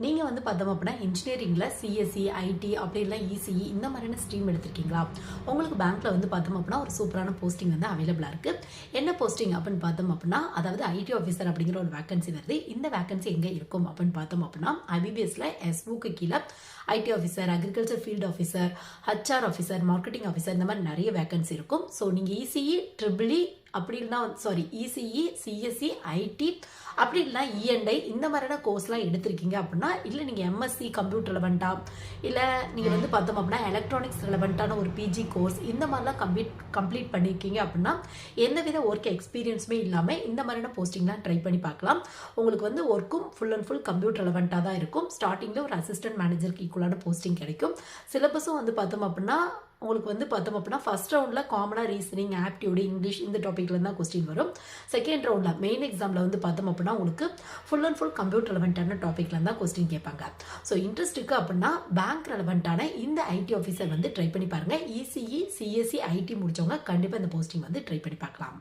நீங்கள் வந்து பார்த்தோம் அப்படின்னா இன்ஜினியரிங்கில் சிஎஸ்சி ஐடி அப்படி இல்லை இசிஇ இந்த மாதிரியான ஸ்ட்ரீம் எடுத்திருக்கீங்களா? உங்களுக்கு பேங்க்கில் வந்து பார்த்தோம் அப்படின்னா ஒரு சூப்பரான போஸ்டிங் வந்து அவைலபிளாக இருக்குது. என்ன போஸ்டிங் அப்படின்னு பார்த்தோம் அப்படின்னா, அதாவது ஐடி ஆஃபீஸர் அப்படிங்கிற ஒரு வேகன்சி வருது. இந்த வேகன்சி எங்கே இருக்கும் அப்படின்னு பார்த்தோம் அப்படின்னா, ஐபிபிஎஸ்ல எஸ்ஓக்கு கீழே ID officer, agriculture field officer, HR officer, marketing officer இந்த மாதிரி நிறைய வேகன்சி இருக்கும். ஸோ நீங்கள் இசிஇ ட்ரிபிள்இ அப்படி இல்லைனா இசிஇ சிஎஸ்சி ஐடி அப்படி இல்லைனா இஎன்ஐ இந்த மாதிரியான கோர்ஸ்லாம் எடுத்திருக்கீங்க அப்படின்னா, இல்லை நீங்கள் எம்எஸ்சி கம்ப்யூட்டர் ரெலவெண்ட்டா இல்லை நீங்கள் வந்து பார்த்தோம் அப்படின்னா எலக்ட்ரானிக்ஸ் ரெலவெண்ட்டான ஒரு பிஜி கோர்ஸ் இந்த மாதிரிலாம் கம்ப்ளீட் பண்ணியிருக்கீங்க அப்படின்னா, எந்தவித ஒர்க் எக்ஸ்பீரியன்ஸுமே இல்லாமல் இந்த மாதிரியான போஸ்டிங்லாம் ட்ரை பண்ணி பார்க்கலாம். உங்களுக்கு வந்து ஒர்க்கும் ஃபுல் அண்ட் ஃபுல் கம்ப்யூட்டர் ரெலவெண்ட்டாக தான் இருக்கும். ஸ்டார்டிங்கில் ஒரு அசிஸ்டன்ட் மேனேஜருக்கு ஈக்குவலான போஸ்டிங் கிடைக்கும். சிலபஸும் வந்து பார்த்தோம் அப்படின்னா உங்களுக்கு வந்து பார்த்தோம் அப்படின்னா ஃபர்ஸ்ட் ரவுண்டில் காமனாக ரீசனிங், ஆப்டியூடு, இங்கிலீஷ் இந்த டாப்பிக்ல தான் கொஸ்டின் வரும். செகண்ட் ரவுண்டில் மெயின் எக்ஸாமில் வந்து பார்த்தோம் அப்படின்னா உங்களுக்கு ஃபுல் அண்ட் ஃபுல் கம்ப்யூட்டர் ரெலவெண்ட்டான டாப்பிக்ல தான் கொஸ்டின் கேட்பாங்க. ஸோ இன்ட்ரெஸ்ட் இருக்குது அப்படின்னா பேங்க் ரெலவெண்ட்டான இந்த ஐடி ஆஃபீஸர் வந்து ட்ரை பண்ணி பாருங்கள். இசிஇ சிஎஸ்சி ஐடி முடிச்சவங்க கண்டிப்பாக இந்த போஸ்டிங் வந்து ட்ரை பண்ணி பார்க்கலாம்.